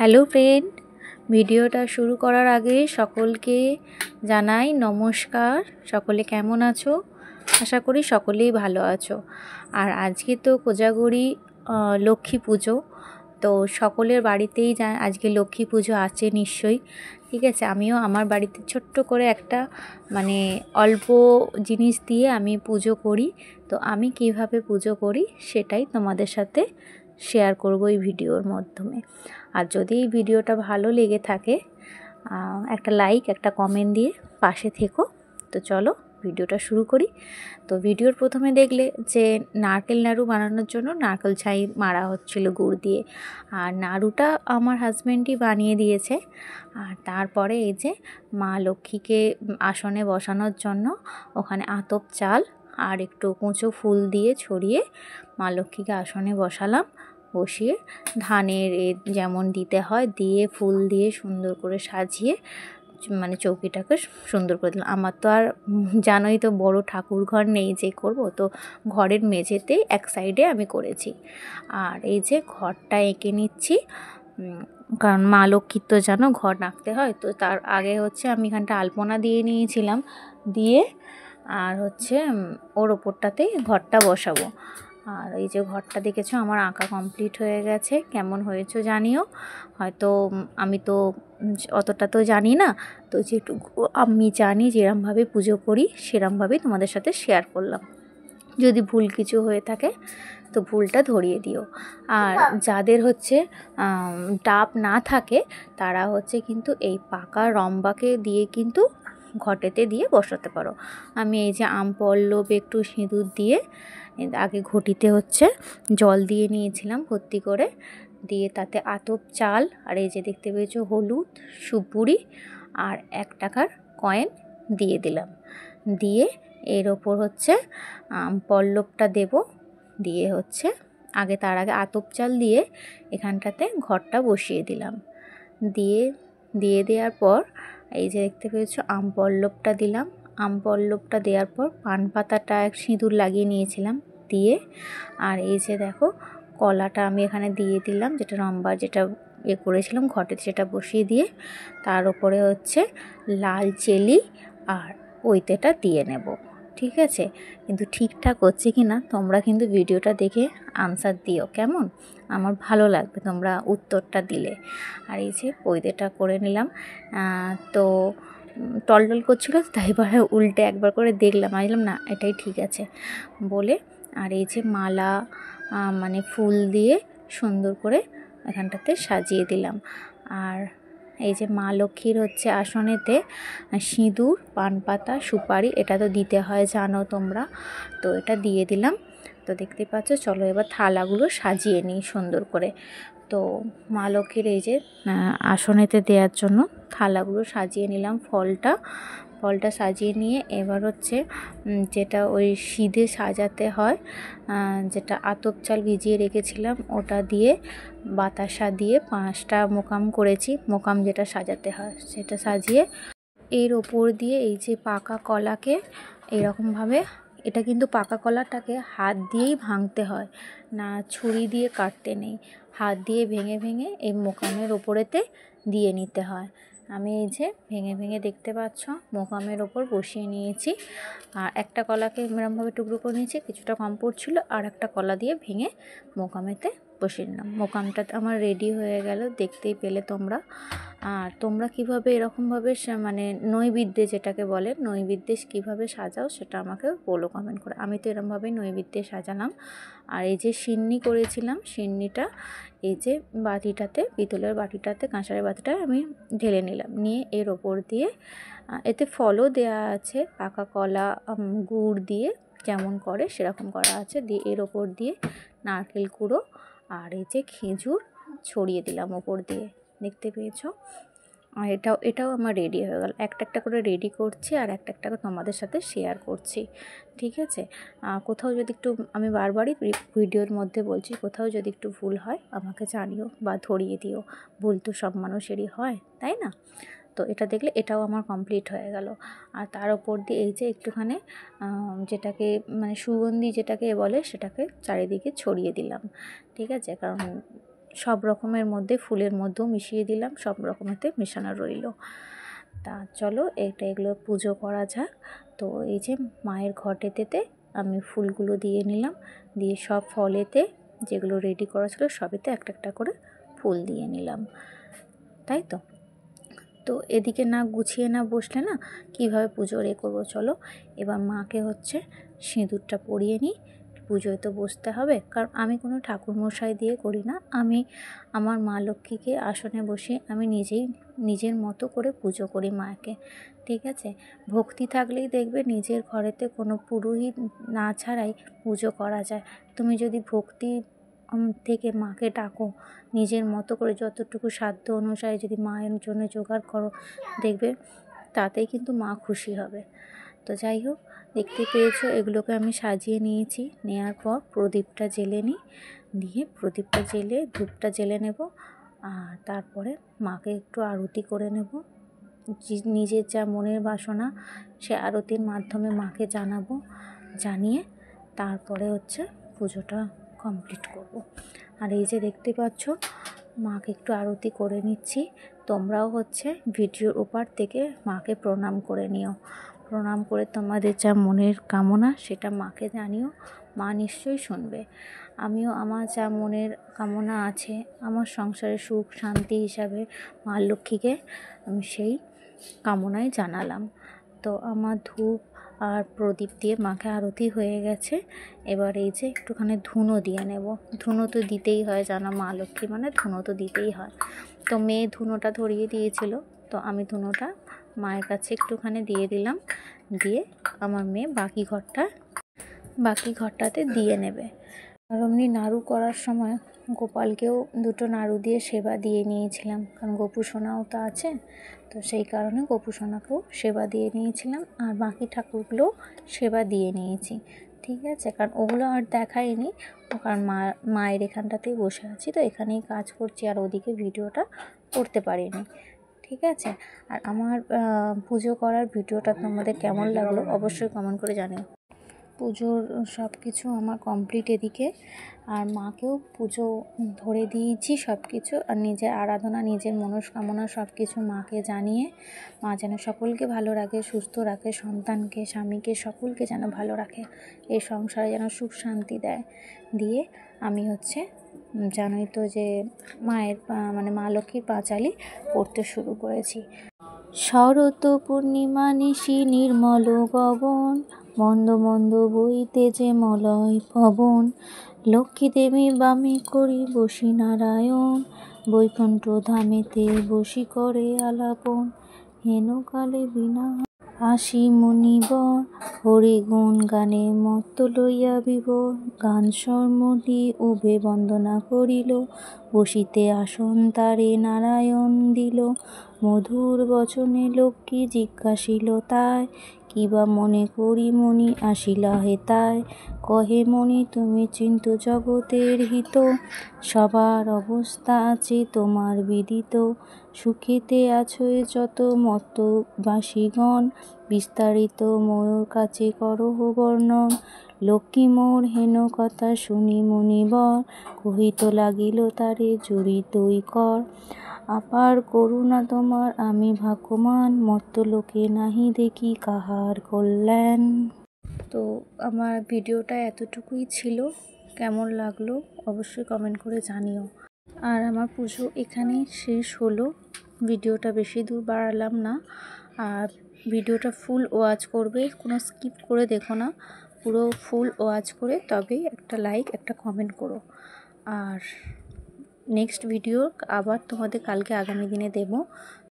Hello friend, ভিডিওটা শুরু করার আগে সকলকে জানাই নমস্কার। সকলে কেমন আছো? আশা করি সকলেই ভালো আছো। আর আজকে তো কোজাগরি লক্ষ্মী পুজো, তো সকলের বাড়িতেই আজকে লক্ষ্মী পুজো আছে নিশ্চয়ই। ঠিক আছে, আমিও আমার বাড়িতে ছোট্ট করে একটা অল্প জিনিস দিয়ে আমি পুজো করি। তো আমি কিভাবে পুজো করি সেটাই তোমাদের সাথে শেয়ার করব এই ভিডিওর মাধ্যমে। আর যদি এই ভিডিওটা ভালো লেগে থাকে একটা লাইক একটা কমেন্ট দিয়ে পাশে থেকো। তো চলো ভিডিওটা শুরু করি। তো ভিডিওর প্রথমে দেখলে যে নারকেল নাড়ু বানানোর জন্য নারকেল ছাই মারা হচ্ছিল গুড় দিয়ে, আর নাড়ুটা আমার হাজব্যান্ডই বানিয়ে দিয়েছে। আর তারপরে এই যে মা লক্ষ্মীকে আসনে বসানোর জন্য ওখানে আতপ চাল আর একটু কুঁচো ফুল দিয়ে ছড়িয়ে মা লক্ষ্মীকে আসনে বসালাম। বসিয়ে ধানের যেমন দিতে হয় দিয়ে ফুল দিয়ে সুন্দর করে সাজিয়ে চৌকিটাকে সুন্দর করে দিলাম। আমার তো আর জানোই তো বড় ঠাকুর ঘর নেই যে করব, তো ঘরের মেঝেতেই এক সাইডে আমি করেছি। আর এই যে ঘরটা এঁকে নিচ্ছি, কারণ মা লক্ষ্মীর তো জানো ঘর আঁকতে হয়। তো তার আগে আমি এখানটা আলপনা দিয়ে নিয়েছিলাম, দিয়ে আর ওর ওপরটাতেই ঘরটা বসাবো। আর এই যে ঘরটা দেখেছো আমার আঁকা কমপ্লিট হয়ে গেছে। কেমন হয়েছে জানিও। হয়তো আমি তো অতটা তো জানি না, তো যেটুকু আমি জানি যেরমভাবে পুজো করি সেরমভাবেই তোমাদের সাথে শেয়ার করলাম। যদি ভুল কিছু হয়ে থাকে তো ভুলটা ধরিয়ে দিও। আর যাদের ডাব না থাকে তারা কিন্তু এই পাকা রম্বাকে দিয়ে কিন্তু ঘটেতে দিয়ে বসাতে পারো। আমি এই যে আম পল্লব একটু সিঁদুর দিয়ে আগে ঘটিতে জল দিয়ে নিয়েছিলাম ভর্তি করে, দিয়ে তাতে আতপ চাল আর এই যে দেখতে পেয়েছো হলুদ সুপুরি আর 1 টাকার কয়েন দিয়ে দিলাম। দিয়ে এর ওপর পল্লবটা দেব, দিয়ে আগে তার আগে আতপ চাল দিয়ে এখানটাতে ঘরটা বসিয়ে দিলাম। দিয়ে দেওয়ার পর এই যে দেখতে পেয়েছো আম পল্লবটা দিলাম। আম পল্লবটা দেওয়ার পর পান পাতাটা সিঁদুর লাগিয়ে নিয়েছিলাম দিয়ে, আর এই যে দেখো কলাটা আমি এখানে দিয়ে দিলাম, যেটা রম্বার যেটা করেছিলাম ঘটে সেটা বসিয়ে দিয়ে তার উপরে লাল চেলি আর পৈতেটা দিয়ে নেব। ঠিক আছে, কিন্তু ঠিকঠাক হচ্ছে কি না তোমরা কিন্তু ভিডিওটা দেখে আনসার দিও, কেমন? আমার ভালো লাগবে তোমরা উত্তরটা দিলে। আর এই যে পৈতেটা করে নিলাম। তো টলটল করছিল, তাই এবার উল্টে একবার করে দেখলাম, আসলাম না এটাই ঠিক আছে বলে। আর এই যে মালা ফুল দিয়ে সুন্দর করে এখানটাতে সাজিয়ে দিলাম। আর এই যে মা লক্ষ্মীর আসনেতে সিঁদুর পান পাতা সুপারি এটা তো দিতে হয় জানো তোমরা, তো এটা দিয়ে দিলাম। তো দেখতে পাচ্ছ, চলো এবার থালাগুলো সাজিয়ে নিই সুন্দর করে। তো মা লক্ষ্মীর এই যে আসনেতে দেওয়ার জন্য থালাগুলো সাজিয়ে নিলাম। ফলটা সাজিয়ে নিয়ে এবার যেটা ওই সিধে সাজাতে হয়, যেটা আতপ চাল ভিজিয়ে রেখেছিলাম ওটা দিয়ে বাতাসা দিয়ে 5টা মোকাম করেছি। মোকাম যেটা সাজাতে হয় সেটা সাজিয়ে এর ওপর দিয়ে এই যে পাকা কলাকে এরকমভাবে, এটা কিন্তু পাকা কলাটাকে হাত দিয়েই ভাঙতে হয় না, ছুরি দিয়ে কাটতে নেই, হাত দিয়ে ভেঙে ভেঙে এই মোকামের ওপরেতে দিয়ে নিতে হয়। আমি এই যে ভেঙে ভেঙে দেখতে পাচ্ছ মোকামের ওপর বসিয়ে নিয়েছি। আর একটা কলাকে এরমভাবে টুকরো করে নিয়েছি, কিছুটা কম পড়ছিল, আর একটা কলা দিয়ে ভেঙে মোকামেতে বসিয়ে নিলাম। মোকামটা আমার রেডি হয়ে গেল, দেখতেই পেলে তোমরা। আর তোমরা কীভাবে এরকমভাবে নৈবেদ্যে যেটাকে বলে নৈবেদ্যে কীভাবে সাজাও সেটা আমাকে বলো কমেন্ট করে। আমি তো এরমভাবেই নৈবেদ্যে সাজালাম। আর এই যে সিন্নি করেছিলাম, সিন্নিটা এই যে বাটিটাতে, পিতলের বাটিটাতে, কাঁসারের বাটিটা আমি ঢেলে নিলাম, নিয়ে এর ওপর দিয়ে এতে ফলও দেয়া আছে, পাকা কলা গুড় দিয়ে যেমন করে সেরকম করা আছে, দিয়ে এর ওপর দিয়ে নারকেল কুড়ো আর এই যে খেজুর ছড়িয়ে দিলাম ওপর দিয়ে, দেখতে পেয়েছো। আর এটাও আমার রেডি হয়ে গেল। একটা একটা করে রেডি করছি আর একটা একটা করে তোমাদের সাথে শেয়ার করছি। ঠিক আছে, কোথাও যদি একটু, আমি বারবারই ভিডিওর মধ্যে বলছি, কোথাও যদি একটু ভুল হয় আমাকে জানিও বা ধরিয়ে দিও। ভুল তো সব মানুষেরই হয়, তাই না? তো এটা দেখলে এটাও আমার কমপ্লিট হয়ে গেল। আর তার ওপর দিয়ে এই যে একটুখানি যেটাকে সুগন্ধি যেটাকে বলে সেটাকে চারিদিকে ছড়িয়ে দিলাম। ঠিক আছে, কারণ সব রকমের মধ্যে, ফুলের মধ্যেও মিশিয়ে দিলাম, সব রকমেতে মেশানো রইল। তা চলো এগুলো পুজো করা যাক। তো এই যে মায়ের ঘটেতে আমি ফুলগুলো দিয়ে নিলাম, দিয়ে সব ফলেতে যেগুলো রেডি করা ছিল সবেতে একটা একটা করে ফুল দিয়ে নিলাম, তাই তো। তো এদিকে না গুছিয়ে না বসলে না কীভাবে পুজো করবো। চলো এবার মাকে হচ্ছে সিঁদুরটা পরিয়ে নিই, পুজোয় তো বসতে হবে। কারণ আমি কোনো ঠাকুরমশাই দিয়ে করি না, আমি আমার মা লক্ষ্মীকে আসনে বসিয়ে আমি নিজের মতো করে পুজো করি মাকে, ঠিক আছে। ভক্তি থাকলেই দেখবে নিজের ঘরেতে কোনো পুরোহিত না ছাড়াই পুজো করা যায়। তুমি যদি ভক্তি থেকে মাকে ডাকো, নিজের মতো করে যতটুকু সাধ্য অনুসারে যদি মায়ের জন্য জোগাড় করো, দেখবে তাতেই কিন্তু মা খুশি হবে। তো যাই হোক, দেখতে পেয়েছো এগুলোকে আমি সাজিয়ে নিয়েছি। নেওয়ার পর প্রদীপটা জ্বেলে নিই, দিয়ে প্রদীপটা জ্বেলে ধূপটা জ্বেলে নেব। আর তারপরে মাকে একটু আরতি করে নেব, নিজের যা মনের বাসনা সে আরতির মাধ্যমে মাকে জানাবো, জানিয়ে তারপরে হচ্ছে পুজোটা কমপ্লিট করব। আর এই যে দেখতে পাচ্ছ মাকে একটু আরতি করে নিচ্ছি। তোমরাও হচ্ছে ভিডিওর ওপার থেকে মাকে প্রণাম করে নিও, প্রণাম করে তোমাদের যা মনের কামনা সেটা মাকে জানিও, মা নিশ্চয়ই শুনবে। আমিও আমার যা মনের কামনা আছে, আমার সংসারে সুখ শান্তি হিসাবে মা লক্ষ্মীকে আমি সেই কামনাই জানালাম। তো আমার ধূপ আর প্রদীপ দিয়ে মাকে আরতি হয়ে গেছে। এবার এই যে একটুখানি ধুনো দিয়ে নেব, ধুনো তো দিতেই হয়, জানো মা লক্ষ্মী মানে ধুনো তো দিতেই হয়। তো মেয়ে ধুনোটা ধরিয়ে দিয়েছিল, তো আমি ধুনোটা মায়ের কাছে একটুখানি দিয়ে দিলাম, দিয়ে আমার মেয়ে বাকি ঘরটাতে দিয়ে নেবে। আর এমনি নাড়ু করার সময় গোপালকেও দুটো নাড়ু দিয়ে সেবা দিয়ে নিয়েছিলাম, কারণ গোপু সোনাও তো আছে, তো সেই কারণে গোপু সোনাকেও সেবা দিয়ে নিয়েছিলাম। আর বাকি ঠাকুরগুলোও সেবা দিয়ে নিয়েছি, ঠিক আছে। কারণ ওগুলো আর দেখাইনি, কারণ মায়ের এখানটাতেই বসে আছি, তো এখানেই কাজ করছি, আর ওদিকে ভিডিওটা করতে পারিনি, ঠিক আছে। আর আমার পুজো করার ভিডিওটা তোমাদের কেমন লাগলো অবশ্যই কমেন্ট করে জানিও। পুজোর সব কিছু আমার কমপ্লিট এদিকে, আর মাকেও পুজো ধরে দিয়েছি সব কিছু। আর নিজের আরাধনা, নিজের মনস্কামনা সব কিছু মাকে জানিয়ে মা যেন সকলকে ভালো রাখে, সুস্থ রাখে, সন্তানকে, স্বামীকে, সকলকে যেন ভালো রাখে, এই সংসারে যেন সুখ শান্তি দেয়। দিয়ে আমি হচ্ছে জানোই তো যে মায়ের মানে মা লক্ষ্মীর পাঁচালি পড়তে শুরু করেছি। শরৎ পূর্ণিমা নিশি নির্মল গগন, মন্দ মন্দ বইতে যে মলয় পবন, লক্ষ্মী দেবী বামে করি বসি নারায়ণ, বৈকুণ্ঠ ধামেতে বসি করে আলাপন, হেন কালে বিনা আসি মুনিবর, হরি গুণ গানে মত্ত লইয়া বিবর, গান স্বরমলি উভে বন্দনা করিল, বসিতে আসন তারে নারায়ণ দিল, মধুর বচনে লক্ষ্মী জিজ্ঞাসিল তাই, কিবা মনে করি মনি আসিলা হেতায়, কহে মনি তুমি চিন্ত জগতের হিত, সবার অবস্থা আছে তোমার বিদিত, সুখেতে আছোই যত মত্ত বাসীগণ, বিস্তারিত মোর কাছে করহ বর্ণন, লক্ষ্মী মোর হেন কথা শুনি মুনিবর, কহিত লাগিল তারে জড়িতই কর, আপার করুণা তোমার আমি ভাগ্যবান, মত্ত লোকে নাহি দেখি কাহার কল্যাণ। তো আমার ভিডিওটা এতটুকুই ছিল, কেমন লাগলো অবশ্যই কমেন্ট করে জানিও। আর আমার পুজো এখানেই শেষ হলো, ভিডিওটা বেশি দূর বাড়ালাম না। আর ভিডিওটা ফুল ওয়াচ করবে, কোনো স্কিপ করে দেখো না, পুরো ফুল ওয়াচ করে তবেই একটা লাইক একটা কমেন্ট করো। আর নেক্সট ভিডিও আবার তোমাদের কালকে আগামী দিনে দেব।